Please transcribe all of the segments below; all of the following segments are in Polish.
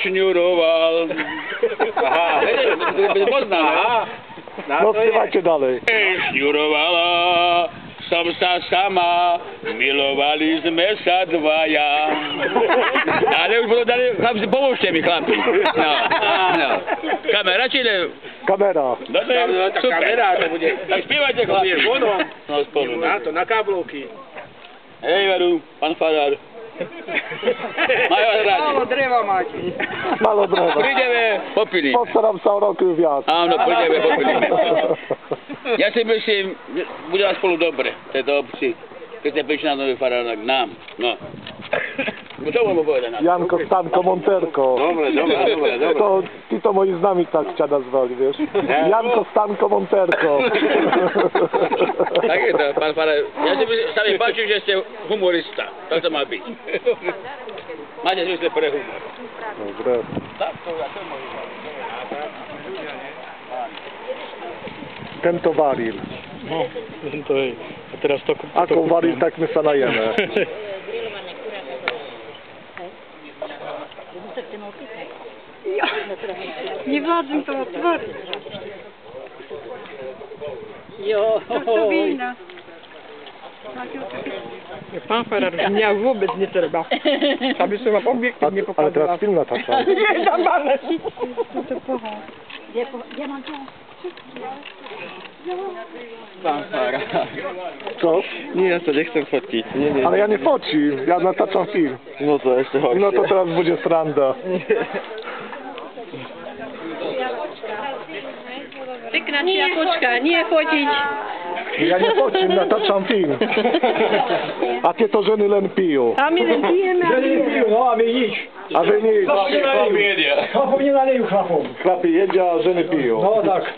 Sznurował. Aha, można, aha. No śpiewajcie dalej. Sznurowała samsa sama, milowaliśmy się dwaja. Ale już było dalej, chłopcy, pomóżcie mi, chłopcy. No. Kamera czy nie? Kamera. No to super. Kamera to będzie. Tak śpiewajcie, chłopcy. No sporo. To na kabloki. Hej, Waru, pan Farar. Mają radę. Mało drzewa macie. Malo drzewa. Przyjdziemy, popili. Postaram się o roku wjazd. A no, pójdziemy, popili. Ja si myslím, že bude nás spolu dobre, tejto obci, keď ste prišli na Nový Faránok, nám, no. Co môžem povedať na to? Janko, Stanko, Monterko. Dobre. To, ty to moi znami tak cię nazwali, wiesz? Janko, Stanko, Monterko. Tak je to, pán Farár. Ja si sa mi páči, že ste humorista. Tak to má byť. Máte zmysle pre humor. Dobre. Tak, to je môj humor. Ten to waril. No, to je. A teraz to... Ako waril, tak my sa najemy. Nie wadzę to otworzyć. Jo. To wina. Pan Ferrer miał wobec nie trzeba. Aby sobie mam obiektywnie Ale pokazał. teraz film natacza. Nie, zabalę. To pochał. Ja mam to. Pan Fara. Co? Nie, ja to nie chcę fotkić. Nie. Ale ja nie focim, ja nataczam film. No to jeszcze chodź. No to teraz będzie stranda. Wyknać jabłuszka, nie chodzić. Ja nie focim, nataczam film. A ty to żeny len piją. A my pijemy, a my No, a my idź. A wy nic. Chłopów nie naleju chlapom. Chlapy jedzie, a żeny piją. No tak.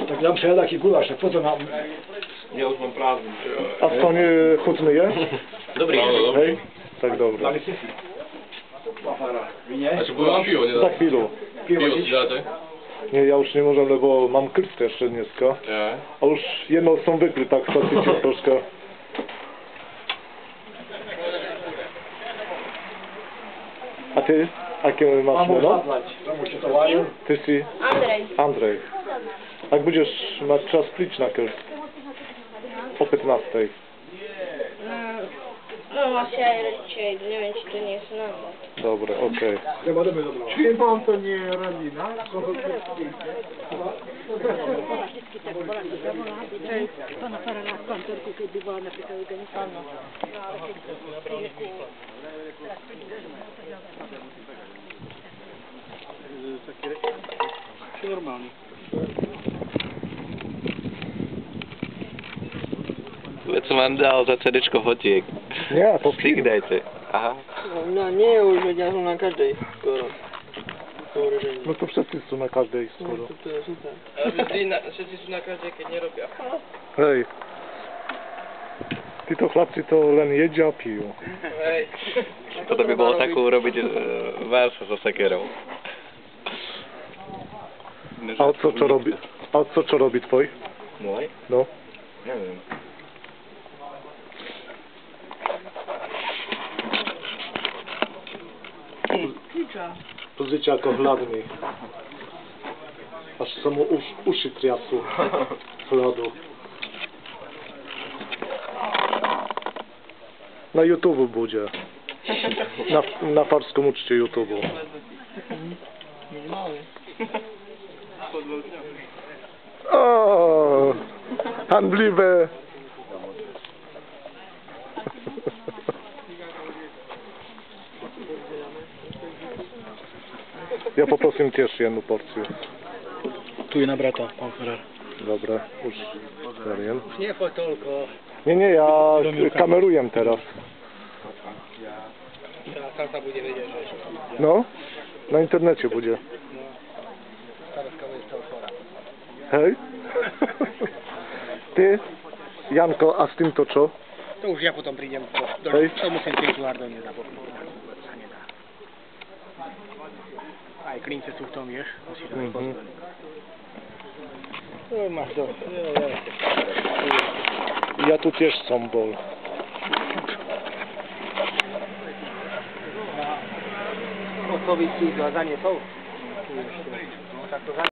Tak nam przejada taki gulasz, tak po co nam... Ja już mam prawdę. A co, nie chudny je? Dobrý. Hej? Tak dobrze. Znaczy, bo mam piwo, nie Za chwilę. Piwo ci dacie? Nie, ja już nie możę, bo mam krystę jeszcze dneska. Nie. A już jedną są wykry, tak statycznie troszkę. A ty? Jakie masz miano? Ty si? Andrzej. Andrzej. Jak będziesz mieć czas plić na krst? O 15. No właśnie, dzisiaj nie wiem, czy to nie jest nawet. Dobra, okej. Czy pan to nie Radina? Pana Farala w koncerku, kiedy była na pytał Afganistanu. Normalnie. Co mam dał za ceryczko fotiek? Nie, to film. Kliknijcie. Aha. No nie, już ja są na każdej skoro. No to wszyscy są na każdej skoro. To jest super. Wszyscy są na każdej, kiedy nie robię. Hej. Ty to chłopcy to len jedzie, a piją. To by było taką robić wersję za sekierą. A co robi? A co robi twój? Mój? No. Nie wiem. To życie jako hladny. Aż samo uszy triasł. Chladu. Na YouTube będzie. Na farskim uczcie YouTube. O, handliwe. Ja poproszę też jedną porcję. Tu i na brata, pan Ferrer. Dobra, już Marian. Nie po tylko. Nie, ja kameruję teraz. Tata będzie wiedzieć, że... No, na internecie będzie. Teraz kawa jest to chora. Hej. Ty, Janko, a z tym to co? To już ja potem przyjdę do... Hej. To muszę pięciu ardo nie da, bo... A i klince tu w tą, wiesz? Mhm. No masz do... Ja tu też są bol. odpowiedzi za nie są. Tak to